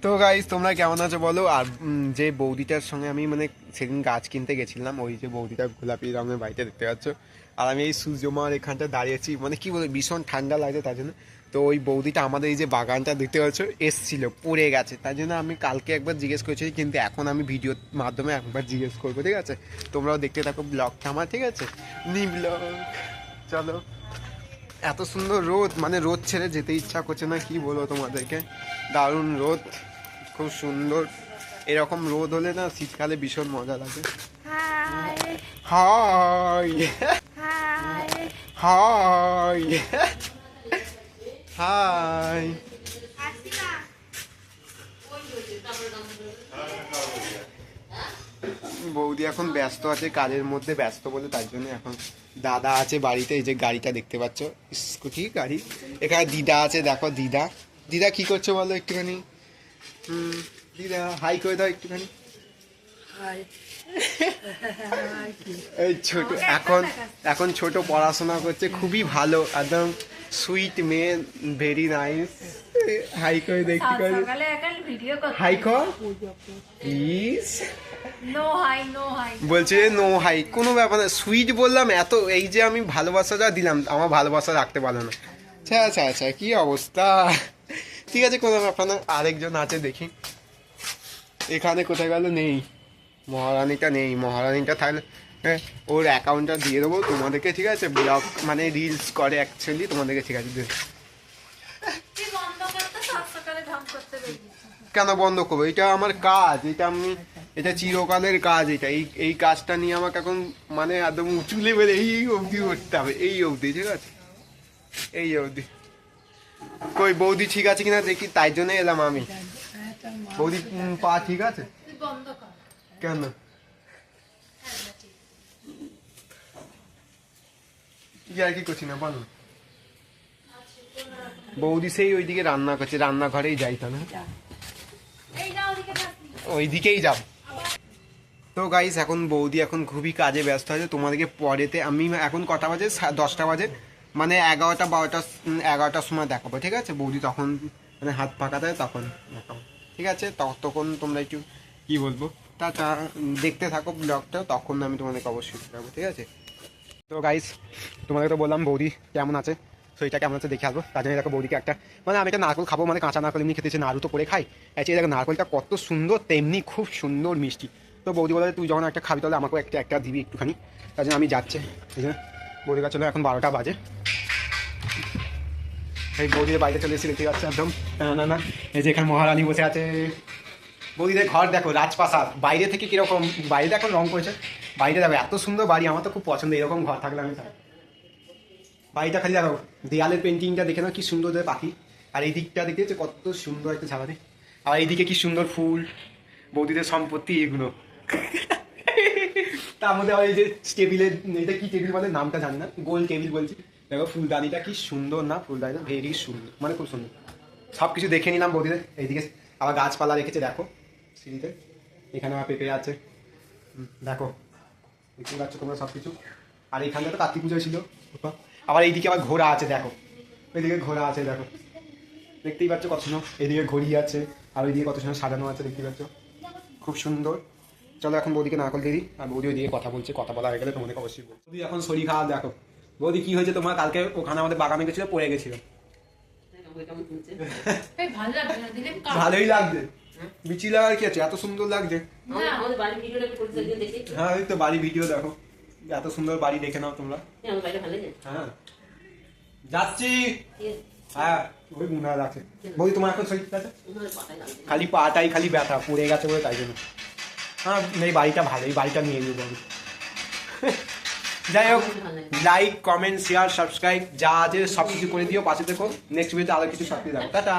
তো গাইস তোমরা কেমন আছো বলো। আর যে বৌদিটার সঙ্গে আমি মানে সেদিন গাছ কিনতে গেছিলাম, ওই যে বৌদিটা গোলাপি রঙের বাড়িতে দেখতে পাচ্ছ, আর আমি এই সূর্যমার এখানটা দাঁড়িয়েছি, মানে কি বলবো ভীষণ ঠান্ডা লাগছে তার জন্য। তো ওই বৌদিটা আমাদের এই যে বাগানটা দেখতে পাচ্ছ এসছিল, পড়ে গেছে, তার জন্য আমি কালকে একবার জিজ্ঞেস করেছি, কিন্তু এখন আমি ভিডিওর মাধ্যমে একবার জিজ্ঞেস করবো, ঠিক আছে? তোমরাও দেখতে থাকো ব্লগটা আমার, ঠিক আছে? নি ব্লগ, চলো। এত সুন্দর রোদ, মানে রোদ ছেড়ে যেতে ইচ্ছা করছে না, কি বলবো তোমাদেরকে, দারুণ রোদ, খুব সুন্দর। এরকম রোদ হলে না শীতকালে ভীষণ মজা লাগে। High high high. বৌদি এখন ব্যস্ত আছে, কাজের মধ্যে ব্যস্ত বলে, তার জন্য এখন দাদা আছে বাড়িতে, এই যে গাড়িটা দেখতে পাচ্ছ, স্কুটি গাড়ি। এখানে দিদা আছে, দেখো দিদা। দিদা কি করছো বলো একটুখানি? দিদা হাই করে দাও একটুখানি। এই ছোট এখন এখন ছোট পড়াশোনা করছে, খুবই ভালো, একদম সুইট মেয়ে, ভেরি নাইস। হাই করে দে একটুখানি, হাই কর প্লিজ। বলছে নো হাই, কোনো ব্যাপার না, সুইট বললাম এত, এই যে আমি ভালোবাসাটা দিলাম, আমার ভালোবাসা রাখতে পারলো না। আচ্ছা আচ্ছা আচ্ছা, কি অবস্থা। ঠিক আছে, কোনো ব্যাপার না, আরেকজন আছে দেখি। এখানে কোথায় গেল, নেই, মহারানীটা নেই, মহারানীটা থাকলে ওর অ্যাকাউন্টটা দিয়ে দেবো তোমাদেরকে, ঠিক আছে? ব্লগ মানে রিলস করে অ্যাকচুয়ালি, তোমাদেরকে, ঠিক আছে? কেন বন্ধ করবো? এটা আমার কাজ, এটা আমি, এটা চিরকালের কাজ, এটা এই কাজটা নিয়ে আমাকে এখন মানে একদম উঁচু লেভেলে এই অবধি করতে হবে, এই অবধি, ঠিক আছে? এই অবধি। কই বৌদি ঠিক আছে কিনা দেখি, তাই জন্য এলাম আমি। বৌদি পা ঠিক আছে? কেন? কি আর কি করছি না বলো। বৌদি সেই ওইদিকে রান্না করছে, রান্নাঘরেই যাই তাহলে, ওইদিকেই যাব। তো গাইস এখন বৌদি এখন খুবই কাজে ব্যস্ত আছে, তোমাদেরকে পরেতে আমি এখন কটা বাজে, 10টা বাজে, মানে 11টা 12টা 11টার সময় দেখাবো, ঠিক আছে? বৌদি তখন মানে হাত ফাঁকা থাকে, তখন দেখাবো, ঠিক আছে? তখন তোমরা একটু কি বলবো, টাটা, দেখতে থাকো ব্লগটা, তখন আমি তোমাদেরকে অবশ্যই দেখাবো, ঠিক আছে? তো গাইস তোমাদেরকে তো বললাম বৌদি কেমন আছে, শরীরটা কেমন আছে দেখে আসবো, তার জন্য দেখো বৌদিকে একটা, মানে আমি একটা নারকল খাবো, মানে কাঁচা নারকল এমনি খেতেছে, নাড়ু তো করে খাই, অ্যাকচুয়ালি দেখো নারকলটা কত সুন্দর, তেমনি খুব সুন্দর মিষ্টি। তো বৌদি বলে তুই যখন একটা খাবি তাহলে আমাকেও একটা দিবি একটুখানি, তার জন্য আমি যাচ্ছে, ঠিক আছে? বৌদির কাছে চলো, এখন 12টা বাজে, এই বৌদিদের বাড়িতে চলে এসেছি, দেখতে পাচ্ছি একদম না না, এই যে এখানে মহারানী বসে আছে। বৌদিদের ঘর দেখো, রাজপ্রাসাদ, বাইরে থেকে কিরকম, বাইরে এখন রং করেছে, বাড়িটা দেখো এত সুন্দর বাড়ি, আমার তো খুব পছন্দ, এরকম ঘর থাকলে আমি চাই। বাড়িটা খালি দেখো, দেয়ালের পেন্টিংটা দেখে নাও কি সুন্দর পাখি, আর এই দিকটা দেখতে কত সুন্দর একটা ঝালারি, আর এইদিকে কি সুন্দর ফুল, বৌদিদের সম্পত্তি এগুলো। তার মধ্যে আবার এই যে টেবিলের, এটা কি টেবিল বলে নামটা জানি না, গোল টেবিল বলছি, দেখো ফুলদানিটা কি সুন্দর না, ফুলদানিটা ভেরি সুন্দর, মানে খুব সুন্দর। সব কিছু দেখে নিলাম বৌদিদের, এইদিকে আবার গাছপালা রেখেছে দেখো সিঁড়িতে, এখানে আমার পেঁপে আছে, দেখো দেখতে পাচ্ছ তোমরা সব কিছু। আর এইখানটা তো কার্তিক পুজো ছিল, আবার এইদিকে আবার ঘোড়া আছে দেখো, ওইদিকে ঘোড়া আছে দেখো, দেখতেই পাচ্ছ কত সুন্দর, এইদিকে ঘড়ি আছে, আর ওইদিকে কত সুন্দর সাজানো আছে, দেখতেই পাচ্ছ খুব সুন্দর। চলো এখন বৌদিকে নারকল দিয়ে দিই, আর বৌদি ওইদিকে কথা বলছে, কথা বলা হয়ে গেলে তোমাদেরকে অবশ্যই বলবো। বৌদি এখন শরীর খারাপ দেখো। বৌদি কি হয়েছে তোমার? কালকে ওখানে আমাদের বাগানে গেছিল, পড়ে গেছিল। ভালোই লাগছে, বিচি লাগার কি আছে, এত সুন্দর লাগছে। হ্যাঁ এই তো বাড়ি ভিডিও দেখো, এত সুন্দর বাড়ি দেখে নাও তোমরা। হ্যাঁ যাচ্ছি, হ্যাঁ ওই মনে আছে। বৌদি তোমার এখন শরীর আছে? খালি পাটাই খালি ব্যথা, পড়ে গেছে বলে, তাই জন্য। হ্যাঁ এই বাড়িটা ভালো, এই বাড়িটা নিয়ে যাবো আমি। যাই হোক, লাইক কমেন্ট শেয়ার সাবস্ক্রাইব যা আছে সব কিছু করে দিও, পাশে দেখো, নেক্সট ভিডিওতে আরো কিছু সব কিছু দেখো, টাটা।